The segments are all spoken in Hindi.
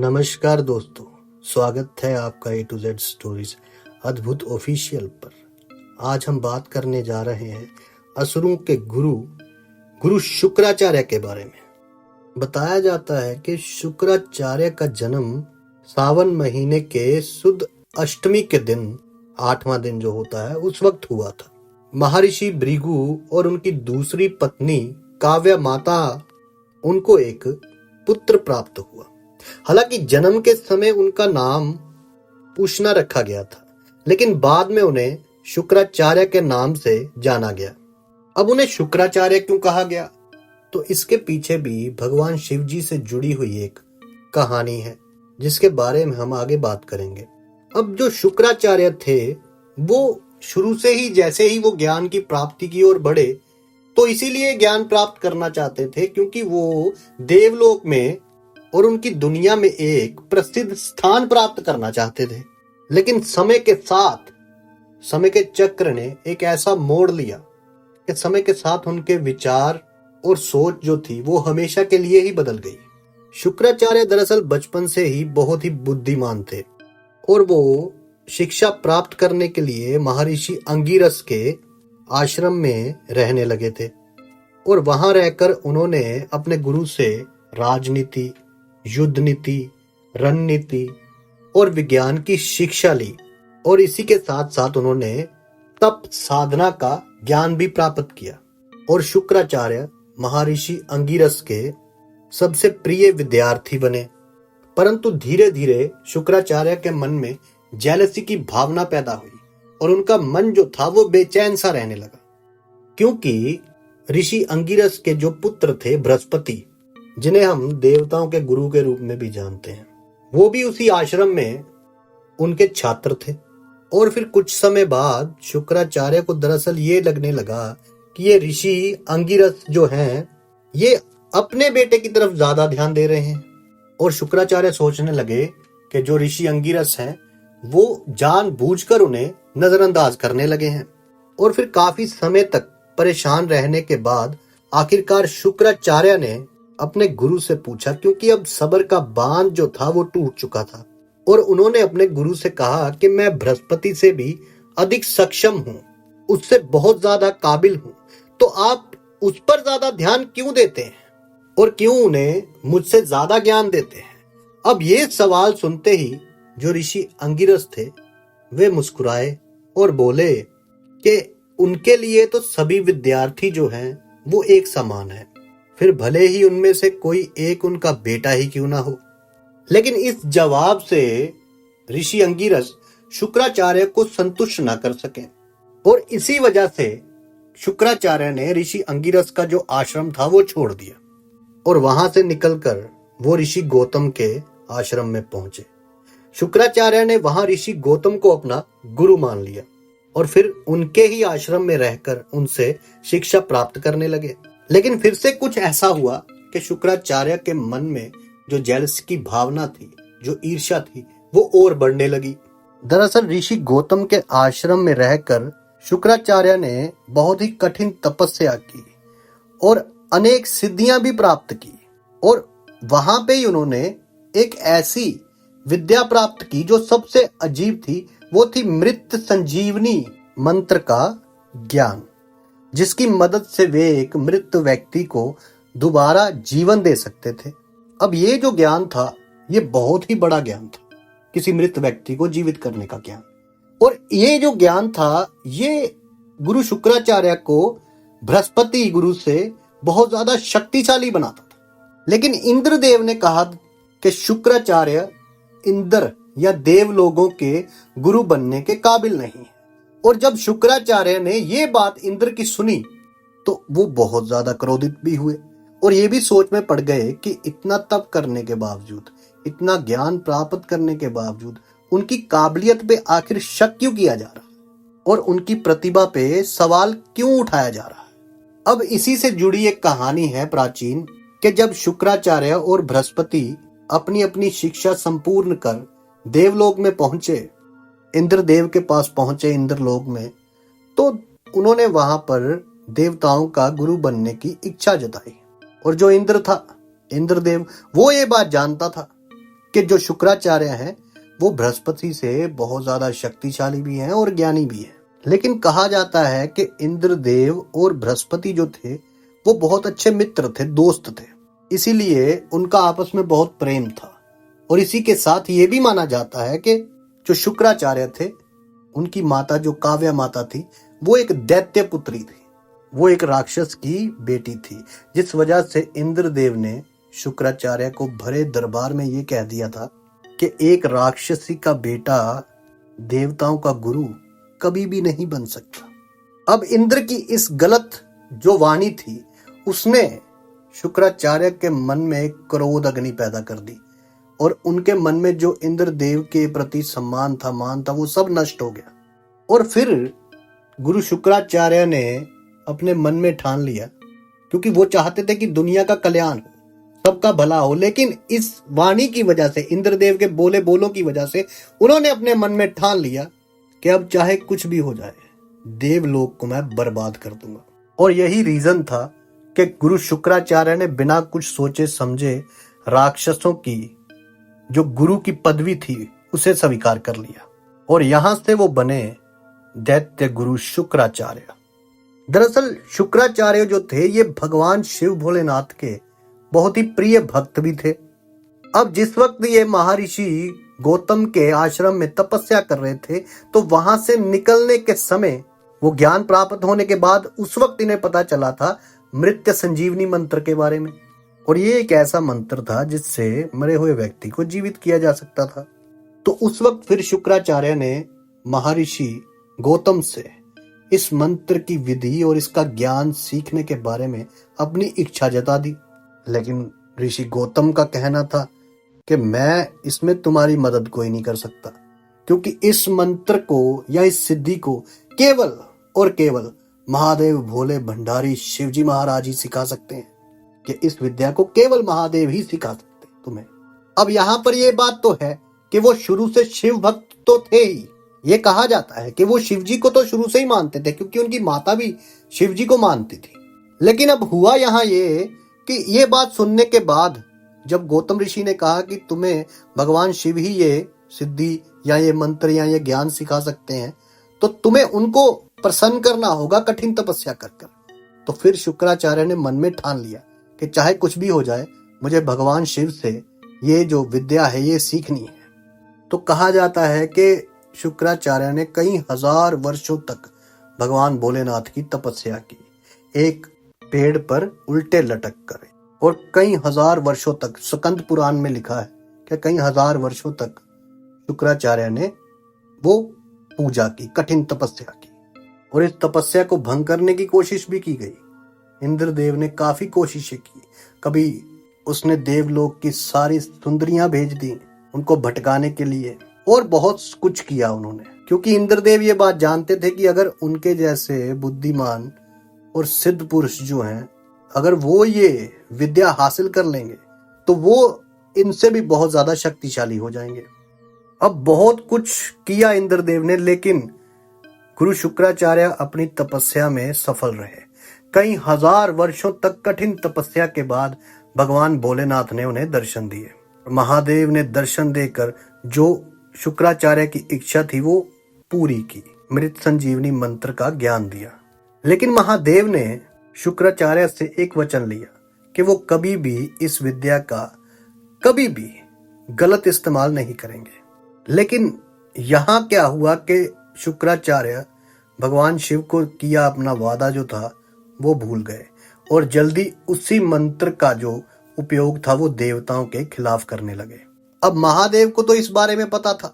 नमस्कार दोस्तों, स्वागत है आपका A to Z स्टोरीज अद्भुत ऑफिशियल पर। आज हम बात करने जा रहे हैं असुरों के गुरु शुक्राचार्य के बारे में। बताया जाता है कि शुक्राचार्य का जन्म सावन महीने के शुद्ध अष्टमी के दिन, 8वां दिन जो होता है, उस वक्त हुआ था। महर्षि भृगु और उनकी दूसरी पत्नी काव्या माता, उनको एक पुत्र प्राप्त हुआ। हालांकि जन्म के समय उनका नाम उष्णा रखा गया था, लेकिन बाद में उन्हें शुक्राचार्य के नाम से जाना गया। अब उन्हें शुक्राचार्य क्यों कहा गया, तो इसके पीछे भी भगवान शिव जी से जुड़ी हुई एक कहानी है, जिसके बारे में हम आगे बात करेंगे। अब जो शुक्राचार्य थे, वो शुरू से ही जैसे ही वो ज्ञान की प्राप्ति की ओर बढ़े, तो इसीलिए ज्ञान प्राप्त करना चाहते थे क्योंकि वो देवलोक में और उनकी दुनिया में एक प्रसिद्ध स्थान प्राप्त करना चाहते थे। लेकिन समय के चक्र ने एक ऐसा मोड़ लिया कि समय के साथ उनके विचार और सोच जो थी वो हमेशा के लिए ही बदल गई। शुक्राचार्य दरअसल बचपन से ही बहुत ही बुद्धिमान थे और वो शिक्षा प्राप्त करने के लिए महर्षि अंगिरस के आश्रम में रहने लगे थे और वहां रहकर उन्होंने अपने गुरु से राजनीति, युद्ध नीति, रणनीति और विज्ञान की शिक्षा ली और इसी के साथ साथ उन्होंने तप साधना का ज्ञान भी प्राप्त किया। और शुक्राचार्य महर्षि अंगिरस के सबसे प्रिय विद्यार्थी बने। परंतु धीरे धीरे शुक्राचार्य के मन में जेलसी की भावना पैदा हुई और उनका मन जो था वो बेचैन सा रहने लगा, क्योंकि ऋषि अंगिरस के जो पुत्र थे बृहस्पति, जिन्हें हम देवताओं के गुरु के रूप में भी जानते हैं, वो भी उसी आश्रम में उनके छात्र थे। और फिर कुछ समय बाद शुक्राचार्य को दरअसल ये लगने लगा कि ये ऋषि अंगिरस जो हैं, ये अपने बेटे की तरफ ज्यादा ध्यान दे रहे हैं। और शुक्राचार्य सोचने लगे कि जो ऋषि अंगिरस हैं वो जानबूझकर उन्हें नजरअंदाज करने लगे हैं। और फिर काफी समय तक परेशान रहने के बाद आखिरकार शुक्राचार्य ने अपने गुरु से पूछा, क्योंकि अब सब्र का बांध जो था वो टूट चुका था, और उन्होंने अपने गुरु से कहा कि मैं बृहस्पति से भी अधिक सक्षम हूँ, उससे बहुत ज्यादा काबिल हूँ, तो आप उस पर ज्यादा ध्यान क्यों देते हैं और क्यों उन्हें मुझसे ज्यादा ज्ञान देते हैं। अब ये सवाल सुनते ही जो ऋषि अंगिरस थे वे मुस्कुराए और बोले कि उनके लिए तो सभी विद्यार्थी जो हैं वो एक समान है, फिर भले ही उनमें से कोई एक उनका बेटा ही क्यों ना हो। लेकिन इस जवाब से ऋषि अंगिरस शुक्राचार्य को संतुष्ट ना कर सके और इसी वजह से शुक्राचार्य ने ऋषि अंगिरस का जो आश्रम था वो छोड़ दिया और वहां से निकलकर वो ऋषि गौतम के आश्रम में पहुंचे। शुक्राचार्य ने वहां ऋषि गौतम को अपना गुरु मान लिया और फिर उनके ही आश्रम में रहकर उनसे शिक्षा प्राप्त करने लगे। लेकिन फिर से कुछ ऐसा हुआ कि शुक्राचार्य के मन में जो जेलसी की भावना थी, जो ईर्ष्या थी, वो और बढ़ने लगी। दरअसल ऋषि गौतम के आश्रम में रहकर शुक्राचार्य ने बहुत ही कठिन तपस्या की और अनेक सिद्धियां भी प्राप्त की और वहां पे ही उन्होंने एक ऐसी विद्या प्राप्त की जो सबसे अजीब थी। वो थी मृत संजीवनी मंत्र का ज्ञान, जिसकी मदद से वे एक मृत व्यक्ति को दोबारा जीवन दे सकते थे। अब ये जो ज्ञान था ये बहुत ही बड़ा ज्ञान था, किसी मृत व्यक्ति को जीवित करने का ज्ञान। और ये जो ज्ञान था ये गुरु शुक्राचार्य को बृहस्पति गुरु से बहुत ज्यादा शक्तिशाली बनाता था। लेकिन इंद्रदेव ने कहा कि शुक्राचार्य इंद्र या देव लोगों के गुरु बनने के काबिल नहीं है। और जब शुक्राचार्य ने ये बात इंद्र की सुनी तो वो बहुत ज्यादा क्रोधित भी हुए और ये भी सोच में पड़ गए कि इतना तप करने के बावजूद, इतना ज्ञान प्राप्त करने के बावजूद उनकी काबिलियत पे आखिर शक क्यों किया जा रहा है और उनकी प्रतिभा पे सवाल क्यों उठाया जा रहा है। अब इसी से जुड़ी एक कहानी है प्राचीन कि जब शुक्राचार्य और बृहस्पति अपनी अपनी शिक्षा संपूर्ण कर देवलोक में पहुंचे, इंद्रदेव के पास पहुंचे इंद्रलोक में, तो उन्होंने वहां पर देवताओं का गुरु बनने की इच्छा जताई। और जो इंद्र था, इंद्रदेव, वो ये बात जानता था कि जो शुक्राचार्य हैं वो बृहस्पति से बहुत ज्यादा शक्तिशाली भी हैं और ज्ञानी भी हैं। लेकिन कहा जाता है कि इंद्रदेव और बृहस्पति जो थे वो बहुत अच्छे मित्र थे, दोस्त थे, इसीलिए उनका आपस में बहुत प्रेम था। और इसी के साथ ये भी माना जाता है कि जो शुक्राचार्य थे उनकी माता जो काव्या माता थी वो एक दैत्य पुत्री थी, वो एक राक्षस की बेटी थी, जिस वजह से इंद्रदेव ने शुक्राचार्य को भरे दरबार में ये कह दिया था कि एक राक्षसी का बेटा देवताओं का गुरु कभी भी नहीं बन सकता। अब इंद्र की इस गलत जो वाणी थी उसने शुक्राचार्य के मन में एक क्रोध अग्नि पैदा कर दी और उनके मन में जो इंद्रदेव के प्रति सम्मान था, मान था, वो सब नष्ट हो गया। और फिर गुरु शुक्राचार्य ने अपने मन में ठान लिया, क्योंकि वो चाहते थे कि दुनिया का कल्याण हो, सबका भला हो, लेकिन इस वाणी की वजह से, इंद्रदेव के बोले बोलों की वजह से उन्होंने अपने मन में ठान लिया कि अब चाहे कुछ भी हो जाए देवलोक को मैं बर्बाद कर दूंगा। और यही रीजन था कि गुरु शुक्राचार्य ने बिना कुछ सोचे समझे राक्षसों की जो गुरु की पदवी थी उसे स्वीकार कर लिया और यहां से वो बने दैत्य गुरु शुक्राचार्य। दरअसल शुक्राचार्य जो थे ये भगवान शिव भोलेनाथ के बहुत ही प्रिय भक्त भी थे। अब जिस वक्त ये महर्षि गौतम के आश्रम में तपस्या कर रहे थे तो वहां से निकलने के समय, वो ज्ञान प्राप्त होने के बाद, उस वक्त इन्हें पता चला था मृत्यु संजीवनी मंत्र के बारे में। और ये एक ऐसा मंत्र था जिससे मरे हुए व्यक्ति को जीवित किया जा सकता था। तो उस वक्त फिर शुक्राचार्य ने महर्षि गौतम से इस मंत्र की विधि और इसका ज्ञान सीखने के बारे में अपनी इच्छा जता दी। लेकिन ऋषि गौतम का कहना था कि मैं इसमें तुम्हारी मदद कोई नहीं कर सकता, क्योंकि इस मंत्र को या इस सिद्धि को केवल और केवल महादेव भोले भंडारी शिवजी महाराज ही सिखा सकते हैं, कि इस विद्या को केवल महादेव ही सिखा सकते हैं तुम्हें। अब यहाँ पर यह बात तो है कि वो शुरू से शिव भक्त तो थे ही। ये कहा जाता है कि वो शिवजी को तो शुरू से ही मानते थे, क्योंकि उनकी माता भी शिवजी को मानती थी। लेकिन अब हुआ यहाँ ये कि ये बात सुनने के बाद जब गौतम ऋषि ने कहा कि तुम्हें भगवान शिव ही ये सिद्धि या ये मंत्र या ये ज्ञान सिखा सकते हैं, तो तुम्हें उनको प्रसन्न करना होगा कठिन तपस्या कर कर। तो फिर शुक्राचार्य ने मन में ठान लिया कि चाहे कुछ भी हो जाए मुझे भगवान शिव से ये जो विद्या है ये सीखनी है। तो कहा जाता है कि शुक्राचार्य ने कई हजार वर्षों तक भगवान भोलेनाथ की तपस्या की, एक पेड़ पर उल्टे लटक कर, और कई हजार वर्षों तक, स्कंद पुराण में लिखा है कि कई हजार वर्षों तक शुक्राचार्य ने वो पूजा की, कठिन तपस्या की। और इस तपस्या को भंग करने की कोशिश भी की गई। इंद्रदेव ने काफी कोशिशें की, कभी उसने देवलोक की सारी सुंदरियां भेज दी उनको भटकाने के लिए, और बहुत कुछ किया उन्होंने, क्योंकि इंद्रदेव ये बात जानते थे कि अगर उनके जैसे बुद्धिमान और सिद्ध पुरुष जो हैं, अगर वो ये विद्या हासिल कर लेंगे तो वो इनसे भी बहुत ज्यादा शक्तिशाली हो जाएंगे। अब बहुत कुछ किया इंद्रदेव ने, लेकिन गुरु शुक्राचार्य अपनी तपस्या में सफल रहे। कई हजार वर्षों तक कठिन तपस्या के बाद भगवान भोलेनाथ ने उन्हें दर्शन दिए। महादेव ने दर्शन देकर जो शुक्राचार्य की इच्छा थी वो पूरी की, मृत संजीवनी मंत्र का ज्ञान दिया। लेकिन महादेव ने शुक्राचार्य से एक वचन लिया कि वो कभी भी इस विद्या का कभी भी गलत इस्तेमाल नहीं करेंगे। लेकिन यहाँ क्या हुआ कि शुक्राचार्य भगवान शिव को किया अपना वादा जो था वो भूल गए और जल्दी उसी मंत्र का जो उपयोग था वो देवताओं के खिलाफ करने लगे। अब महादेव को तो इस बारे में पता था,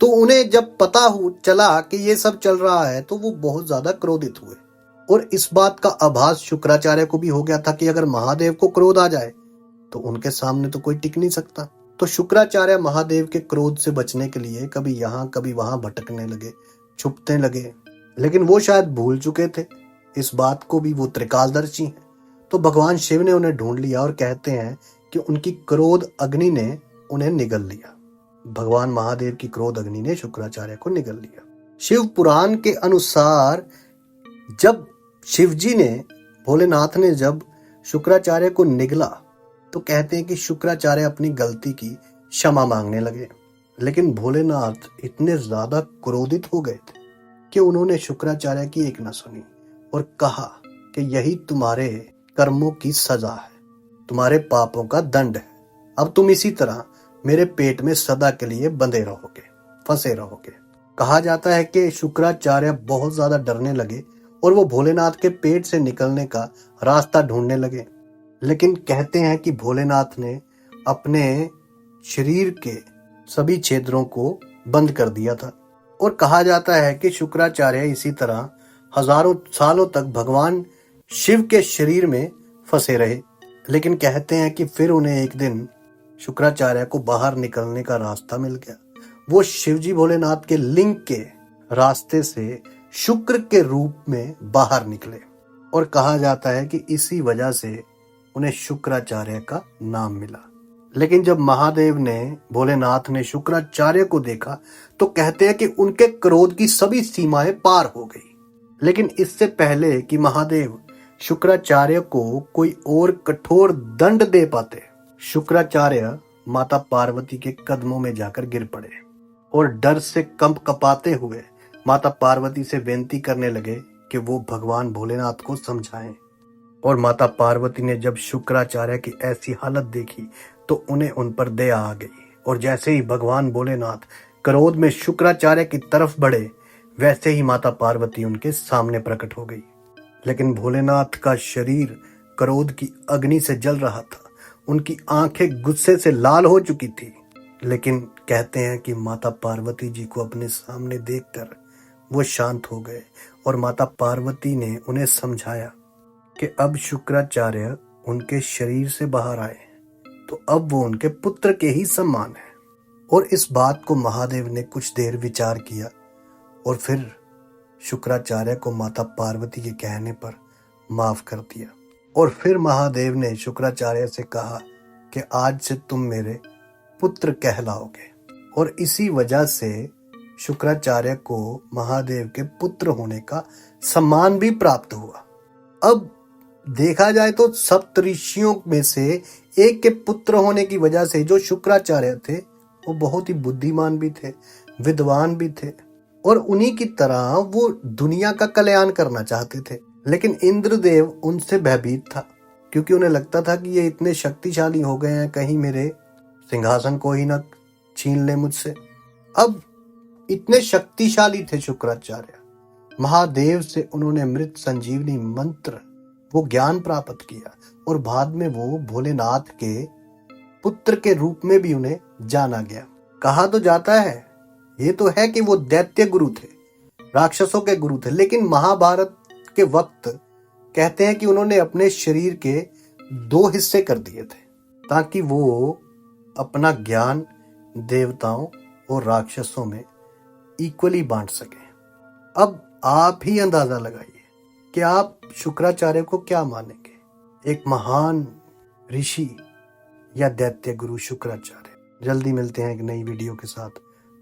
तो उन्हें जब पता चला कि ये सब चल रहा है तो वो बहुत ज्यादा क्रोधित हुए। और इस बात का आभास शुक्राचार्य को भी हो गया था कि अगर महादेव को क्रोध आ जाए तो उनके सामने तो कोई टिक नहीं सकता। तो शुक्राचार्य महादेव के क्रोध से बचने के लिए कभी यहाँ कभी वहां भटकने लगे, छुपने लगे। लेकिन वो शायद भूल चुके थे इस बात को भी, वो त्रिकालदर्शी हैं। तो भगवान शिव ने उन्हें ढूंढ लिया और कहते हैं कि उनकी क्रोध अग्नि ने उन्हें निगल लिया। भगवान महादेव की क्रोध अग्नि ने शुक्राचार्य को निगल लिया। शिव पुराण के अनुसार जब शिवजी ने, भोलेनाथ ने जब शुक्राचार्य को निगला तो कहते हैं कि शुक्राचार्य अपनी गलती की क्षमा मांगने लगे। लेकिन भोलेनाथ इतने ज्यादा क्रोधित हो गए थे कि उन्होंने शुक्राचार्य की एक न सुनी और कहा कि यही तुम्हारे कर्मों की सजा है, तुम्हारे पापों का दंड है। अब तुम इसी तरह मेरे पेट में सदा के लिए बंधे रहोगे, फंसे रहोगे। कहा जाता है कि शुक्राचार्य बहुत ज्यादा डरने लगे और वो भोलेनाथ के पेट से निकलने का रास्ता ढूंढने लगे। लेकिन कहते हैं कि भोलेनाथ ने अपने शरीर के सभी छिद्रों को बंद कर दिया था और कहा जाता है कि शुक्राचार्य इसी तरह हजारों सालों तक भगवान शिव के शरीर में फंसे रहे। लेकिन कहते हैं कि फिर उन्हें एक दिन शुक्राचार्य को बाहर निकलने का रास्ता मिल गया। वो शिवजी भोलेनाथ के लिंग के रास्ते से शुक्र के रूप में बाहर निकले और कहा जाता है कि इसी वजह से उन्हें शुक्राचार्य का नाम मिला। लेकिन जब महादेव ने भोलेनाथ ने शुक्राचार्य को देखा तो कहते हैं कि उनके क्रोध की सभी सीमाएं पार हो गई। लेकिन इससे पहले कि महादेव शुक्राचार्य को कोई और कठोर दंड दे पाते, शुक्राचार्य माता पार्वती के कदमों में जाकर गिर पड़े और डर से कंप कपाते हुए माता पार्वती से विनती करने लगे कि वो भगवान भोलेनाथ को समझाएं। और माता पार्वती ने जब शुक्राचार्य की ऐसी हालत देखी तो उन्हें उन पर दया आ गई और जैसे ही भगवान भोलेनाथ क्रोध में शुक्राचार्य की तरफ बढ़े वैसे ही माता पार्वती उनके सामने प्रकट हो गई। लेकिन भोलेनाथ का शरीर क्रोध की अग्नि से जल रहा था, उनकी आंखें गुस्से से लाल हो चुकी थी। लेकिन कहते हैं कि माता पार्वती जी को अपने सामने देखकर वो शांत हो गए और माता पार्वती ने उन्हें समझाया कि अब शुक्राचार्य उनके शरीर से बाहर आए तो अब वो उनके पुत्र के ही समान है। और इस बात को महादेव ने कुछ देर विचार किया और फिर शुक्राचार्य को माता पार्वती के कहने पर माफ कर दिया। और फिर महादेव ने शुक्राचार्य से कहा कि आज से तुम मेरे पुत्र कहलाओगे। और इसी वजह से शुक्राचार्य को महादेव के पुत्र होने का सम्मान भी प्राप्त हुआ। अब देखा जाए तो सप्त ऋषियों में से एक के पुत्र होने की वजह से जो शुक्राचार्य थे वो बहुत ही बुद्धिमान भी थे, विद्वान भी थे और उन्हीं की तरह वो दुनिया का कल्याण करना चाहते थे। लेकिन इंद्रदेव उनसे भयभीत था क्योंकि उन्हें लगता था कि ये इतने शक्तिशाली हो गए हैं, कहीं मेरे सिंहासन को ही ना छीन ले मुझसे। अब इतने शक्तिशाली थे शुक्राचार्य, महादेव से उन्होंने मृत संजीवनी मंत्र वो ज्ञान प्राप्त किया और बाद में वो भोलेनाथ के पुत्र के रूप में भी उन्हें जाना गया। कहा तो जाता है ये तो है कि वो दैत्य गुरु थे, राक्षसों के गुरु थे। लेकिन महाभारत के वक्त कहते हैं कि उन्होंने अपने शरीर के 2 हिस्से कर दिए थे ताकि वो अपना ज्ञान देवताओं और राक्षसों में इक्वली बांट सके। अब आप ही अंदाजा लगाइए कि आप शुक्राचार्य को क्या मानेंगे, एक महान ऋषि या दैत्य गुरु शुक्राचार्य। जल्दी मिलते हैं एक नई वीडियो के साथ,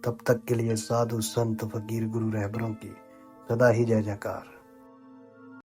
तब तक के लिए साधु संत फकीर गुरु रहबरों की सदा ही जय जयकार।